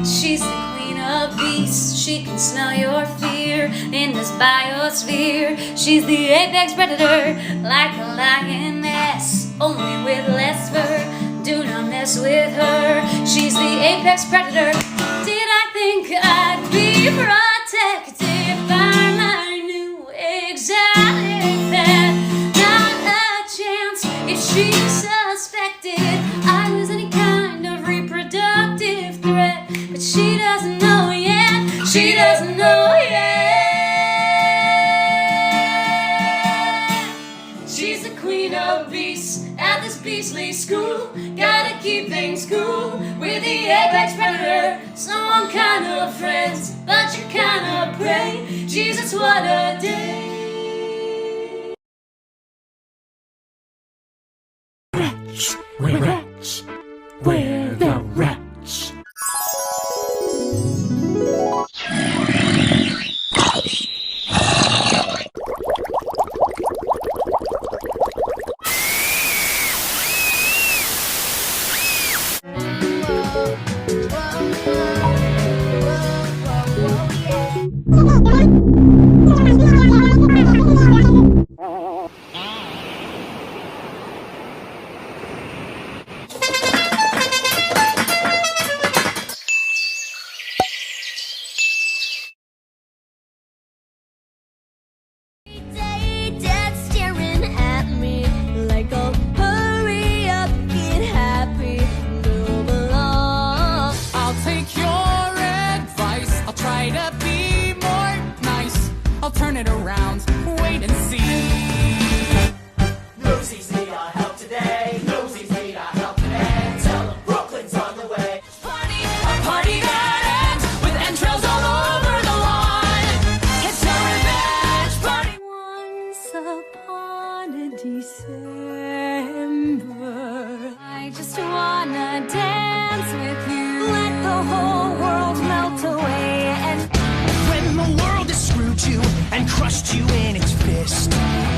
She's the queen of beasts. She can smell your fear in this biosphere. She's the apex predator, like a lioness, only with less fur. Do not mess with her. She's the apex predator. Did I think I'd be protected by my new exotic pet? Not a chance if she suspected I was any kind of reproductive threat. But she doesn't know yet. She doesn't know yet. She's the queen of beasts at this beastly school. Gotta keep things cool with the apex predator. Some kind of friends, but you kind of prey. Jesus, what a day. Rats, we're rats, we're the rats. It around, wait and see. Rosie's need our help today. Rosie's need our help today. Tell them Brooklyn's on the way. Party, a party that ends with entrails all over the lawn. It's a revenge party. Once upon a December, I just wanna dance with you. Let the whole world melt away. And When the world has screwed you and crushed you in its fist,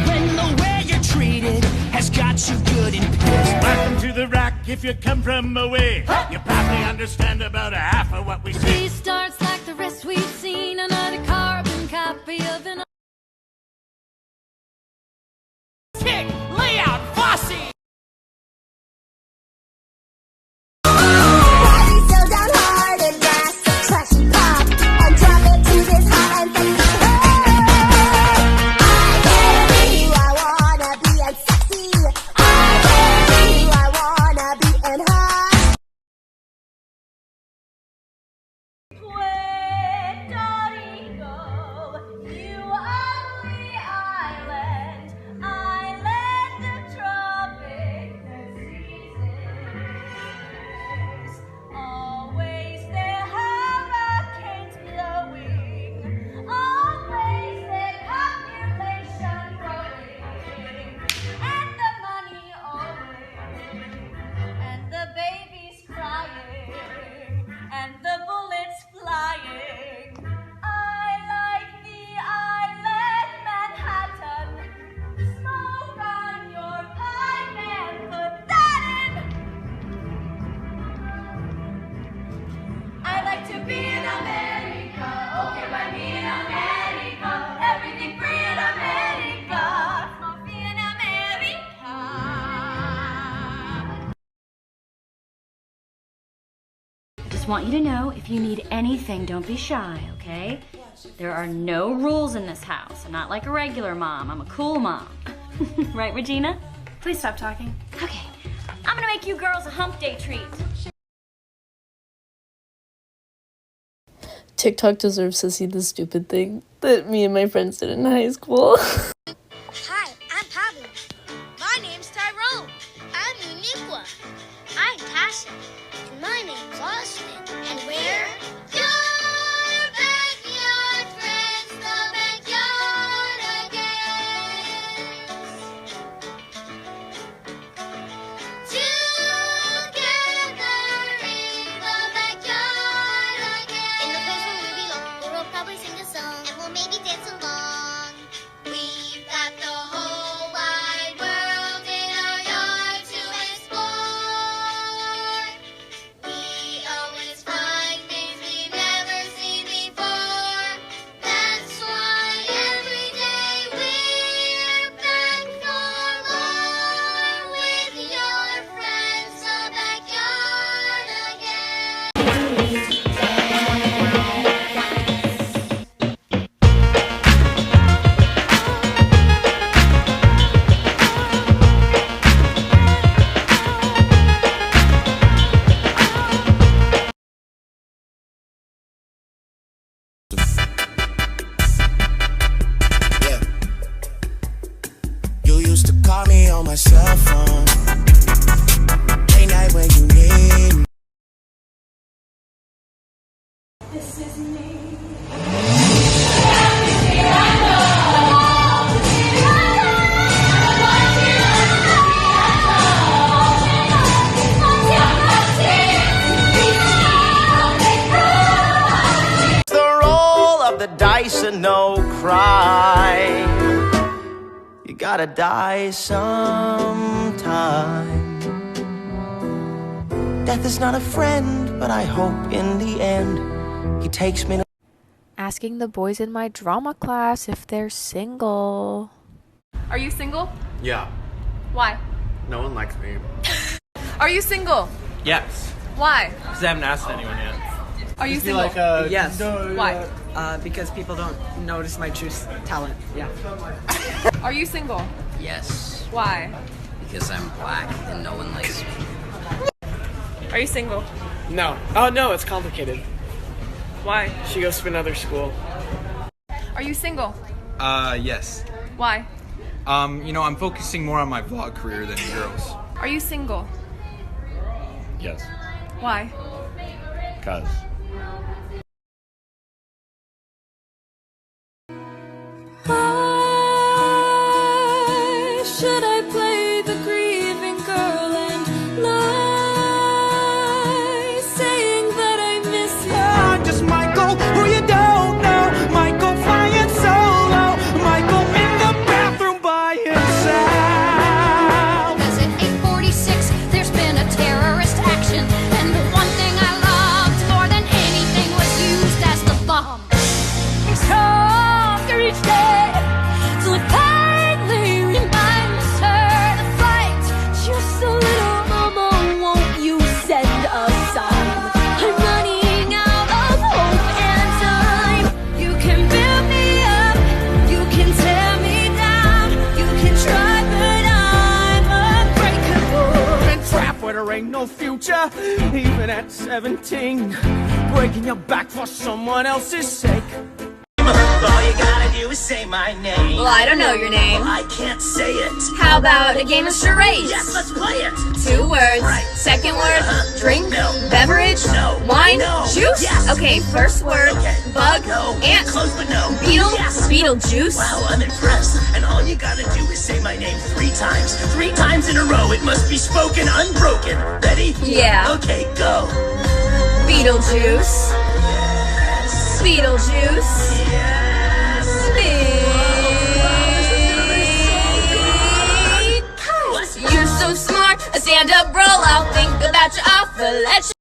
when the way you're treated has got you good and pissed. Welcome to the rack. If you come from away, you probably understand about half of what we say. she starts like the rest we've seen, another carbon copy of an Kick, lay out, Fosse. Want you to know, if you need anything, don't be shy, okay? There are no rules in this house. I'm not like a regular mom. I'm a cool mom. Right, Regina? Please stop talking. Okay, I'm gonna make you girls a hump day treat. TikTok deserves to see the stupid thing that me and my friends did in high school. Hi, I'm Pablo. My name's Tyrone. I'm Uniqua. I'm Tasha. And my name's Austin. And we're your backyard friends, the backyard again. Together in the backyard again. In the place where we belong, where we'll probably sing a song. And we'll maybe dance along. We've got the whole wide world in our yard to explore. We always my cell phone. Late night when you need me. This is me. The dice and no cry. You gotta die sometime. Death is not a friend, but I hope in the end he takes me to. Asking the boys in my drama class if they're single. Are you single? Yeah. Why? No one likes me. Are you single? Yes. Why? Because I haven't asked anyone yet. Are you single? Yes. Why? Because people don't notice my true talent. Yeah. Are you single? Yes. Why? Because I'm black and no one likes me. Are you single? No. Oh no, it's complicated. Why? She goes to another school. Are you single? Yes. Why? You know, I'm focusing more on my vlog career than girls. Are you single? Yes. Why? Cause. Why should I play the grieving girl and lie, saying that I miss you? I'm just Michael, who you don't know. Michael flying solo. Michael in the bathroom by himself. Cause at 8:46 there's been a terrorist action, and the one thing I loved more than anything was used as the bomb. Stronger each day, so it kindly reminds her to fight just a little. Mama, won't you send a sign? I'm running out of hope and time. You can build me up, you can tear me down, you can try, but I'm unbreakable. Been trapped where there ain't no future, even at 17. Breaking your back for someone else's sake. All you gotta do is say my name. Well, I don't know your name. I can't say it. How about a game of charades? Yes, let's play it. 2 words. Right. Second word, drink, No. beverage, No. wine, No. juice. Yes. Okay, first word, Okay. bug, No. ant, Close but no. beetle, Yes. Beetlejuice. Wow, I'm impressed. And all you gotta do is say my name 3 times. 3 times in a row. It must be spoken unbroken. Ready? Yeah. Okay, go. Beetlejuice. Yes. Beetlejuice. Yes. You're so smart, a stand-up bro. I'll think about your offer. Let's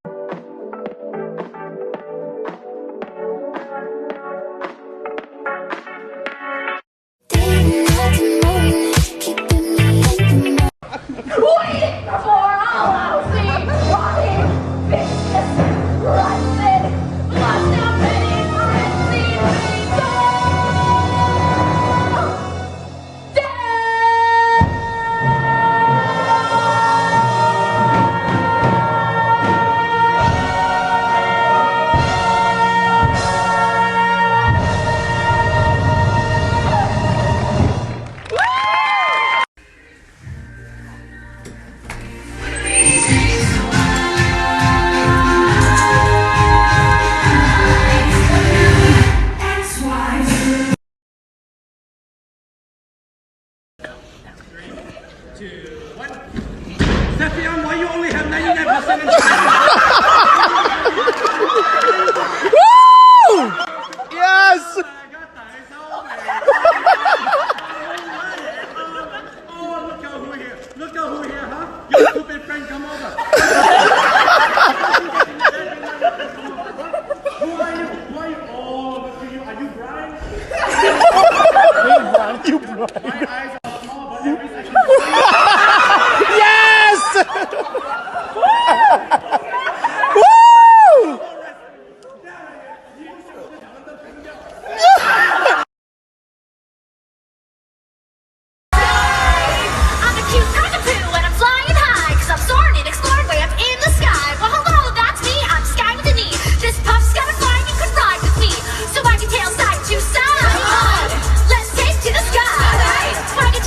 Stefan, why you only have 99% in Yes! Look out who here, huh? Your stupid friend come over. Who are you? Who are you? Oh, look at you. Are you Brian? You Brian. My eyes are small, but every second. Yes! I'm a cute cockapoo and I'm flying high, cause I'm soaring and exploring way up in the sky. Well, hello, that's me, I'm Sky with an E. This puff's gotta fly, you can ride with me. So wag your tail side to side. Let's take to the sky. Wag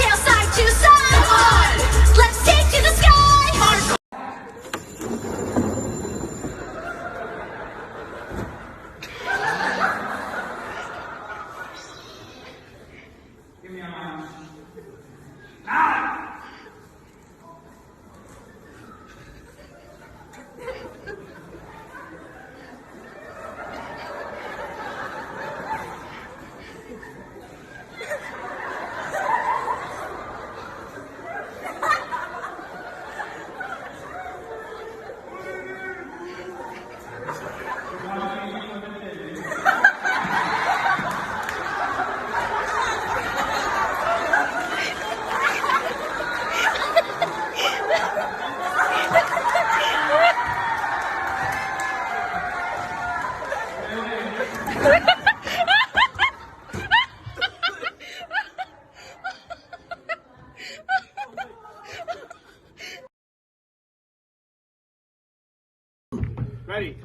Ready?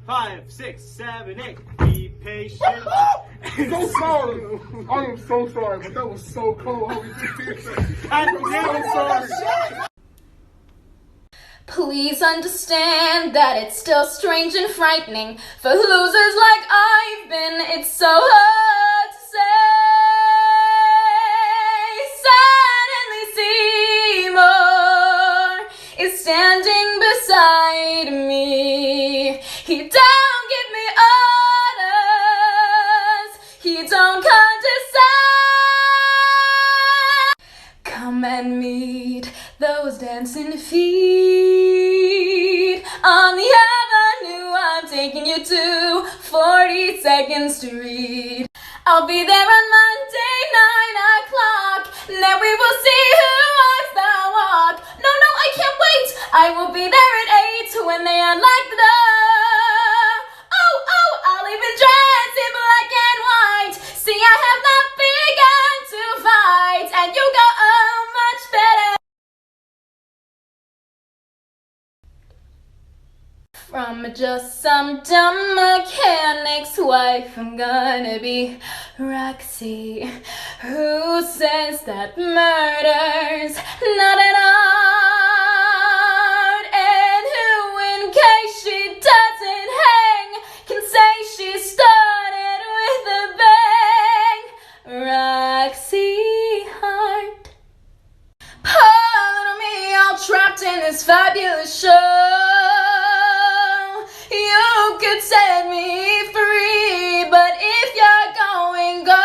5, 6, 7, 8. Be patient. So sorry. I am so sorry, but that was so cold. I'm so sorry. Please understand that it's still strange and frightening for losers like I've been. It's so hard to say. Suddenly Seymour is standing beside me. He don't give me orders. He don't condescend. Come and meet those dancing feet on the avenue. I'm taking you to 42nd Street. I'll be there on Monday, 9 o'clock. Then we will see who walks the walk. No, I can't wait. I will be there at 8 when they unlock the door. Oh, I'll even dress in black and white. See, I have not begun to fight, and you go, oh, much better. From just some dumb mechanic's wife, I'm gonna be Roxy, who says that murder's not an art, and who, in case she doesn't hang, can say she started with a bang. Roxy Hart. Poor little me, all trapped in this fabulous show. You could set me free, but if you're going, go.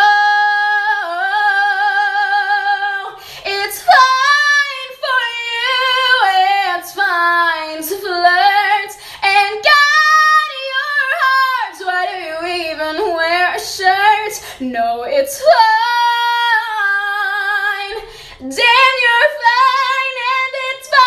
It's fine for you, it's fine to flirt and guide your heart. Why do you even wear a shirt? No, it's fine. Damn, you're fine, and it's fine.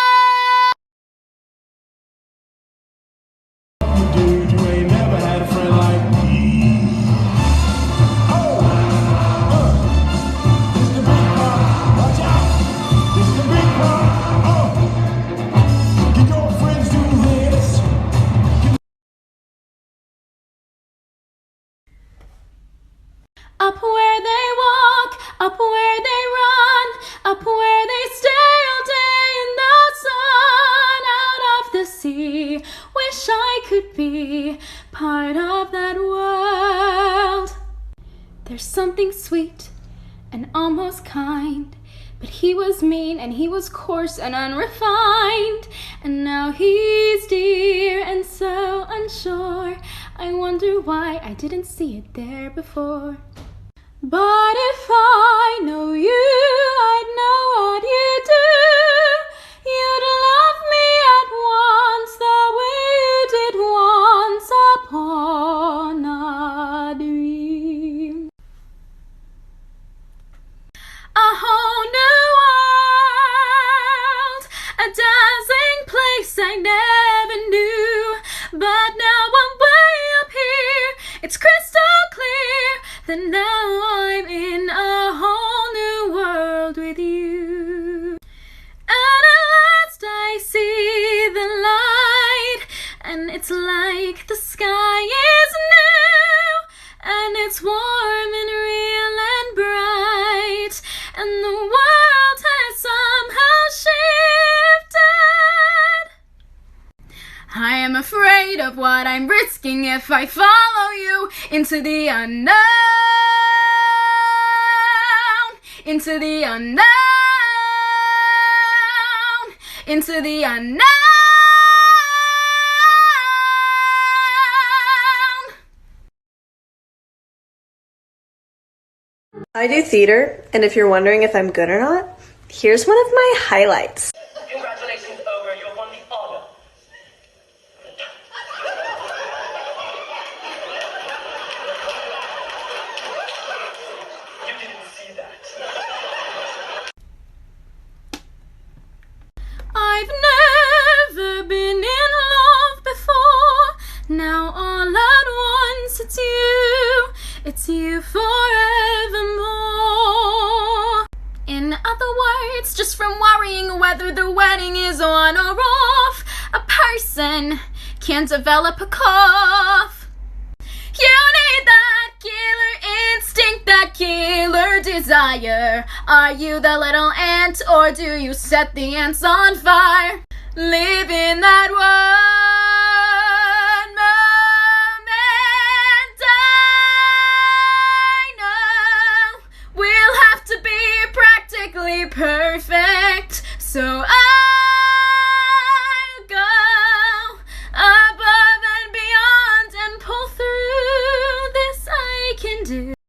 Up where they walk, up where they run, up where they stay all day in the sun, out of the sea. Wish I could be part of that world. There's something sweet and almost kind, but he was mean and he was coarse and unrefined, and now he's dear and so unsure. I wonder why I didn't see it there before. But if I know you, I'd know what you do. You'd love me at once the way you did once upon a dream. A whole new world, a dazzling place I never knew. But now I'm way up here, it's crystal clear that now I'm in a whole new world with you. And at last I see the light, and it's like the sky is new, and it's warm and real and bright, and the world has somehow shifted. I am afraid of what I'm risking if I follow you into the unknown, into the unknown, into the unknown. I do theater, and if you're wondering if I'm good or not, here's one of my highlights. Congratulations, Ogre, you have won the honor. all at once. It's you forevermore. In other words, just from worrying whether the wedding is on or off, a person can develop a cough. You need that killer instinct, that killer desire. Are you the little ant, or do you set the ants on fire? Live in that one moment. I know we'll have to be practically perfect, so